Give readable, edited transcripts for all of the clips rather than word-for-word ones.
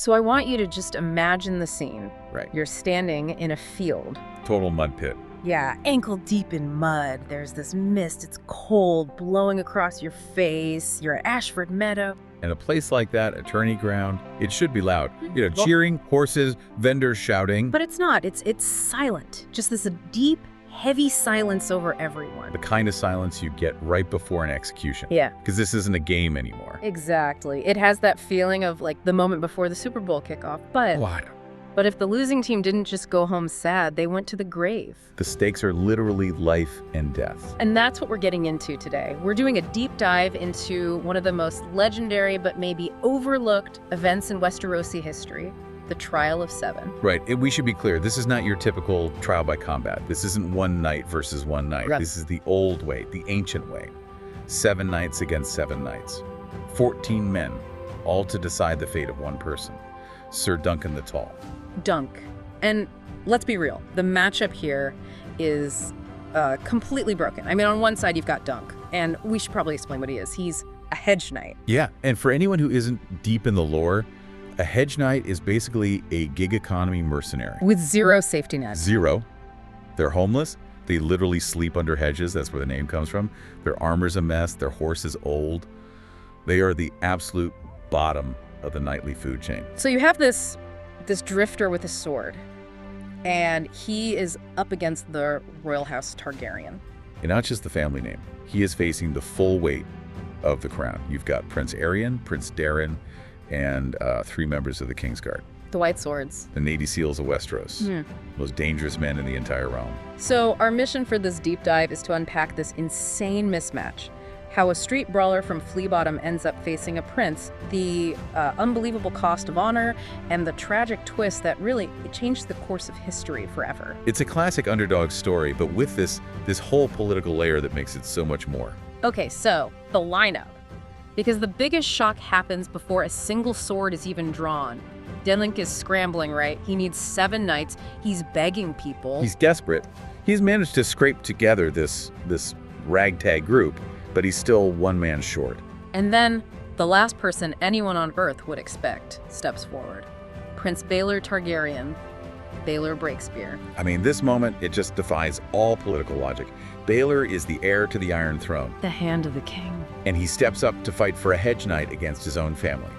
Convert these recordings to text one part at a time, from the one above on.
So I want you to just imagine the scene. Right. You're standing in a field. Total mud pit. Yeah, ankle deep in mud. There's this mist. It's cold, blowing across your face. You're at Ashford Meadow. In a place like that, a tourney ground, it should be loud. You know, cheering, horses, vendors shouting. But it's not. It's silent. Just this deep, heavy silence over everyone. The kind of silence you get right before an execution. Yeah. Because this isn't a game anymore. Exactly. It has that feeling of like the moment before the Super Bowl kickoff. But if the losing team didn't just go home sad, they went to the grave. The stakes are literally life and death. And that's what we're getting into today. We're doing a deep dive into one of the most legendary but maybe overlooked events in Westerosi history, the Trial of Seven. Right. And we should be clear, this is not your typical trial by combat. This isn't one night versus one night. Right. This is the old way, the ancient way. 7 knights against 7 knights. 14 men, all to decide the fate of one person. Sir Duncan the Tall. Dunk. And let's be real, the matchup here is completely broken. I mean, on one side you've got Dunk, and we should probably explain what he is. He's a hedge knight. Yeah, and for anyone who isn't deep in the lore, a hedge knight is basically a gig economy mercenary. With zero safety net. Zero. They're homeless. They literally sleep under hedges. That's where the name comes from. Their armor's a mess. Their horse is old. They are the absolute bottom of the knightly food chain. So you have this drifter with a sword, and he is up against the royal House Targaryen. And not just the family name. He is facing the full weight of the crown. You've got Prince Aerion, Prince Darren, and 3 members of the Kingsguard. The White Swords. The Navy SEALs of Westeros. Most dangerous men in the entire realm. So our mission for this deep dive is to unpack this insane mismatch. How a street brawler from Flea Bottom ends up facing a prince, the unbelievable cost of honor, and the tragic twist that really changed the course of history forever. It's a classic underdog story, but with this whole political layer that makes it so much more. Okay, so the lineup. Because the biggest shock happens before a single sword is even drawn. Denlink is scrambling, right? He needs 7 knights. He's begging people. He's desperate. He's managed to scrape together this ragtag group, but he's still 1 man short. And then the last person anyone on Earth would expect steps forward. Prince Baelor Targaryen, Baelor Breakspear. I mean, this moment, it just defies all political logic. Baelor is the heir to the Iron Throne. The hand of the king. And he steps up to fight for a hedge knight against his own family.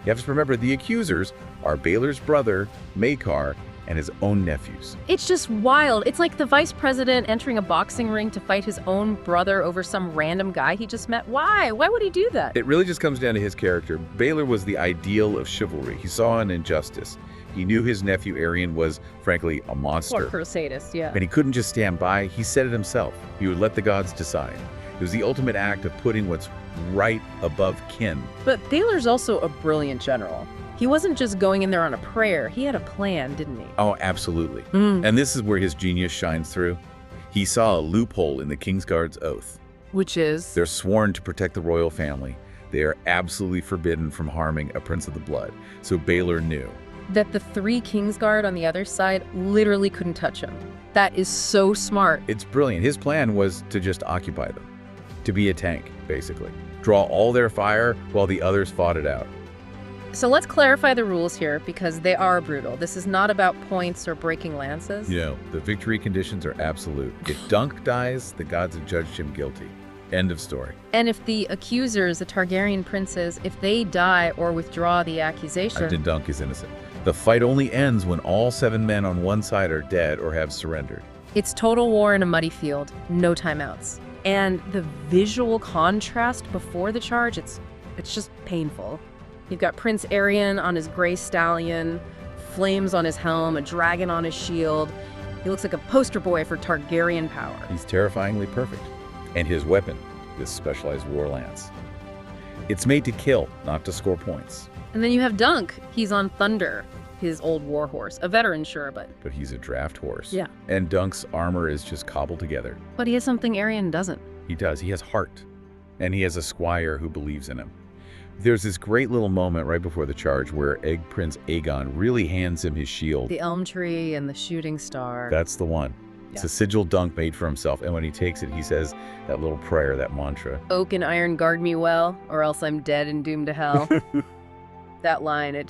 You have to remember, the accusers are Baelor's brother, Maekar, and his own nephews. It's just wild. It's like the vice president entering a boxing ring to fight his own brother over some random guy he just met. Why? Why would he do that? It really just comes down to his character. Baelor was the ideal of chivalry. He saw an injustice. He knew his nephew Aerion was, frankly, a monster. Or Crusadus, yeah. And he couldn't just stand by. He said it himself. He would let the gods decide. It was the ultimate act of putting what's right above kin. But Baelor's also a brilliant general. He wasn't just going in there on a prayer. He had a plan, didn't he? Oh, absolutely. And this is where his genius shines through. He saw a loophole in the Kingsguard's oath. Which is? They're sworn to protect the royal family. They are absolutely forbidden from harming a prince of the blood. So Baelor knew that the 3 Kingsguard on the other side literally couldn't touch him. That is so smart. It's brilliant. His plan was to just occupy them. To be a tank, basically. Draw all their fire while the others fought it out. So let's clarify the rules here, because they are brutal. This is not about points or breaking lances. You know, the victory conditions are absolute. If Dunk dies, the gods have judged him guilty. End of story. And if the accusers, the Targaryen princes, if they die or withdraw the accusation... Then Dunk is innocent. The fight only ends when all 7 men on one side are dead or have surrendered. It's total war in a muddy field, no timeouts. And the visual contrast before the charge, it's just painful. You've got Prince Aerion on his gray stallion, flames on his helm, a dragon on his shield. He looks like a poster boy for Targaryen power. He's terrifyingly perfect. And his weapon, this specialized war lance. It's made to kill, not to score points. And then you have Dunk. He's on Thunder, his old war horse. A veteran, sure, but he's a draft horse. Yeah. And Dunk's armor is just cobbled together. But he has something Aerion doesn't. He does. He has heart. And he has a squire who believes in him. There's this great little moment right before the charge where Egg Prince Aegon really hands him his shield. The elm tree and the shooting star. That's the one. It's a sigil Dunk made for himself, and when he takes it, he says that little prayer, that mantra. Oak and iron guard me well, or else I'm dead and doomed to hell. That line, it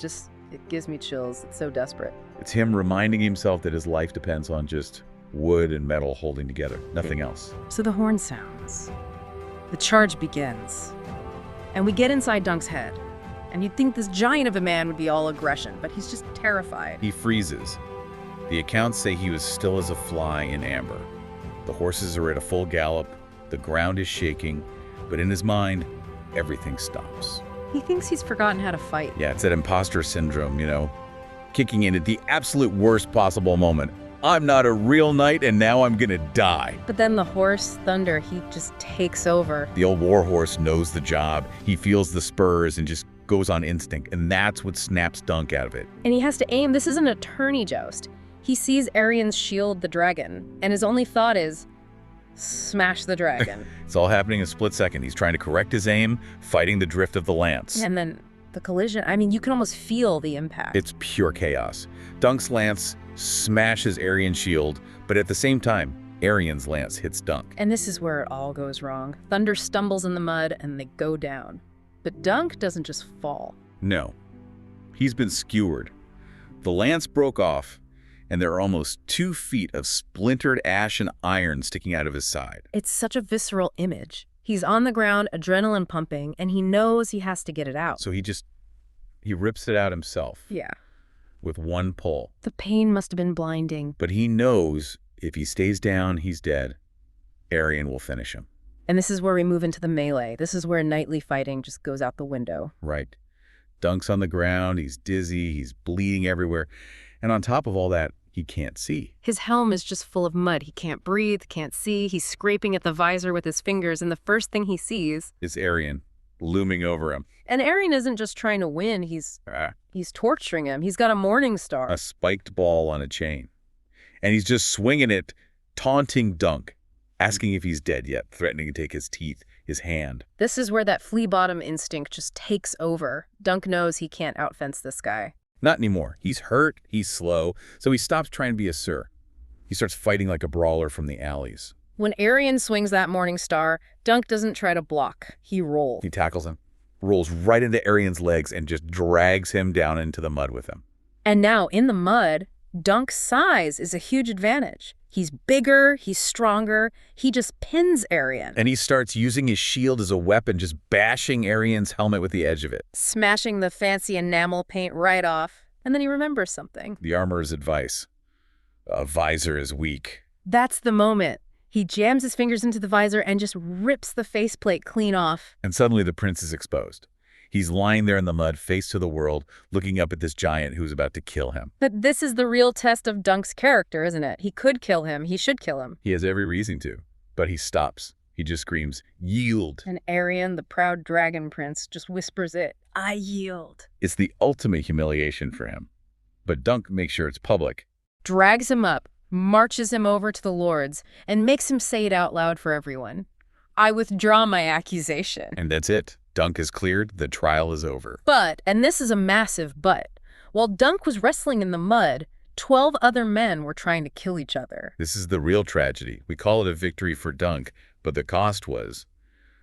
It gives me chills. It's so desperate. It's him reminding himself that his life depends on just wood and metal holding together, nothing else. So the horn sounds. The charge begins. And we get inside Dunk's head. And you'd think this giant of a man would be all aggression, but he's just terrified. He freezes. The accounts say he was still as a fly in amber. The horses are at a full gallop, the ground is shaking, but in his mind, everything stops. He thinks he's forgotten how to fight. Yeah, it's that imposter syndrome, kicking in at the absolute worst possible moment. I'm not a real knight, and now I'm gonna die. But then the horse, Thunder, he just takes over. The old warhorse knows the job. He feels the spurs and just goes on instinct, and that's what snaps Dunk out of it. And he has to aim. This isn't a tourney joust. He sees Aryon's shield the dragon, and his only thought is, smash the dragon. It's all happening in a split second. He's trying to correct his aim, fighting the drift of the lance. And then the collision, I mean, you can almost feel the impact. It's pure chaos. Dunk's lance smashes Aryon's shield, but at the same time, Aryon's lance hits Dunk. And this is where it all goes wrong. Thunder stumbles in the mud, and they go down. But Dunk doesn't just fall. No. He's been skewered. The lance broke off, and there are almost 2 feet of splintered ash and iron sticking out of his side. It's such a visceral image. He's on the ground, adrenaline pumping, and he knows he has to get it out. So he rips it out himself. Yeah. With one pull. The pain must have been blinding. But he knows if he stays down, he's dead. Aryon will finish him. And this is where we move into the melee. This is where knightly fighting just goes out the window. Right. Dunk's on the ground, he's dizzy, he's bleeding everywhere. And on top of all that, he can't see. His helm is just full of mud. He can't breathe, can't see. He's scraping at the visor with his fingers, and the first thing he sees is Aryon looming over him. And Aryon isn't just trying to win, he's torturing him. He's got a morning star. A spiked ball on a chain. And he's just swinging it, taunting Dunk, asking if he's dead yet, threatening to take his teeth, his hand. This is where that flea-bottom instinct just takes over. Dunk knows he can't outfence this guy. Not anymore. He's hurt, he's slow, so he stops trying to be a sir. He starts fighting like a brawler from the alleys. When Aryon swings that morning star, Dunk doesn't try to block. He rolls. He tackles him, rolls right into Aryon's legs, and just drags him down into the mud with him. And now, in the mud, Dunk's size is a huge advantage. He's bigger, he's stronger, he just pins Aryon. And he starts using his shield as a weapon, just bashing Aryon's helmet with the edge of it. Smashing the fancy enamel paint right off. And then he remembers something. The armorer's advice. A visor is weak. That's the moment. He jams his fingers into the visor and just rips the faceplate clean off. And suddenly the prince is exposed. He's lying there in the mud, face to the world, looking up at this giant who's about to kill him. But this is the real test of Dunk's character, isn't it? He could kill him. He should kill him. He has every reason to, but he stops. He just screams, "Yield!" And Aryon, the proud dragon prince, just whispers it, "I yield." It's the ultimate humiliation for him. But Dunk makes sure it's public. Drags him up, marches him over to the lords, and makes him say it out loud for everyone. "I withdraw my accusation." And that's it. Dunk is cleared, the trial is over. But, and this is a massive but, while Dunk was wrestling in the mud, 12 other men were trying to kill each other. This is the real tragedy. We call it a victory for Dunk, but the cost was,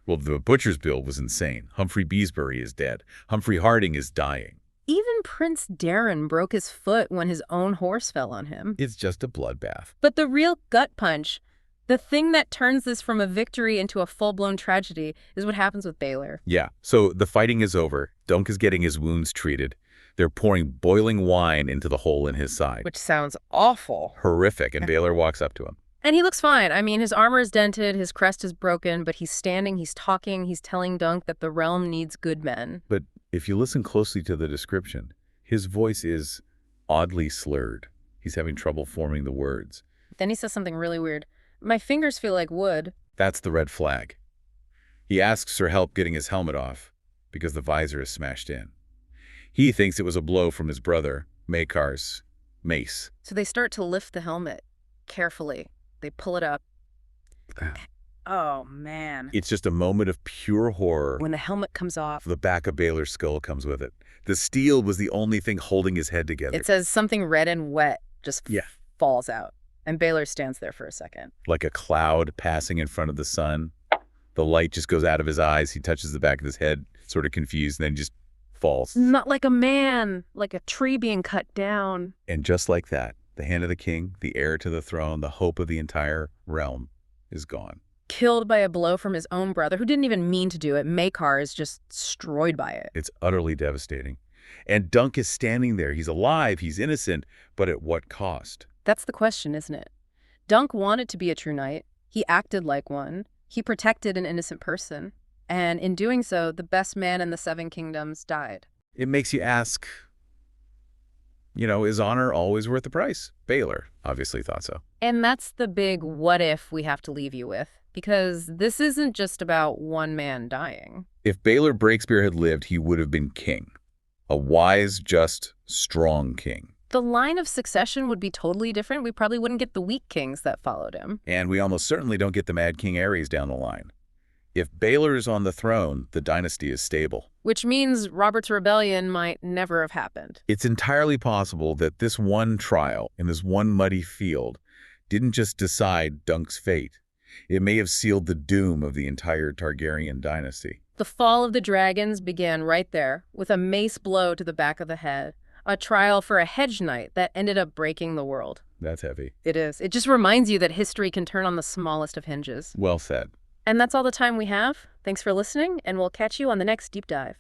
well, the butcher's bill was insane. Humphrey Beesbury is dead. Humphrey Harding is dying. Even Prince Darren broke his foot when his own horse fell on him. It's just a bloodbath. But the real gut punch, the thing that turns this from a victory into a full-blown tragedy, is what happens with Baylor. Yeah, so the fighting is over. Dunk is getting his wounds treated. They're pouring boiling wine into the hole in his side. Which sounds awful. Horrific, and Baylor walks up to him. And he looks fine. I mean, his armor is dented, his crest is broken, but he's standing, he's talking, he's telling Dunk that the realm needs good men. But if you listen closely to the description, his voice is oddly slurred. He's having trouble forming the words. Then he says something really weird. "My fingers feel like wood." That's the red flag. He asks for help getting his helmet off because the visor is smashed in. He thinks it was a blow from his brother, Maekar's mace. So they start to lift the helmet carefully. They pull it up. Oh, man. It's just a moment of pure horror. When the helmet comes off, The back of Baylor's skull comes with it. The steel was the only thing holding his head together. it says something red and wet just falls out. And Baylor stands there for a second. Like a cloud passing in front of the sun. The light just goes out of his eyes. He touches the back of his head, sort of confused, and then just falls. Not like a man, like a tree being cut down. And just like that, the hand of the king, the heir to the throne, the hope of the entire realm is gone. Killed by a blow from his own brother, who didn't even mean to do it. Maekar is just destroyed by it. It's utterly devastating. And Dunk is standing there. He's alive, he's innocent, but at what cost? That's the question, isn't it? Dunk wanted to be a true knight. He acted like one. He protected an innocent person. And in doing so, the best man in the Seven Kingdoms died. It makes you ask, is honor always worth the price? Baylor obviously thought so. And that's the big what if we have to leave you with. Because this isn't just about one man dying. If Baylor Breakspear had lived, he would have been king. A wise, just, strong king. The line of succession would be totally different. We probably wouldn't get the weak kings that followed him. And we almost certainly don't get the Mad King Aerys down the line. If Baylor is on the throne, the dynasty is stable. Which means Robert's rebellion might never have happened. It's entirely possible that this one trial in this one muddy field didn't just decide Dunk's fate. It may have sealed the doom of the entire Targaryen dynasty. The fall of the dragons began right there, with a mace blow to the back of the head. A trial for a hedge knight that ended up breaking the world. That's heavy. It is. It just reminds you that history can turn on the smallest of hinges. Well said. And that's all the time we have. Thanks for listening, and we'll catch you on the next Deep Dive.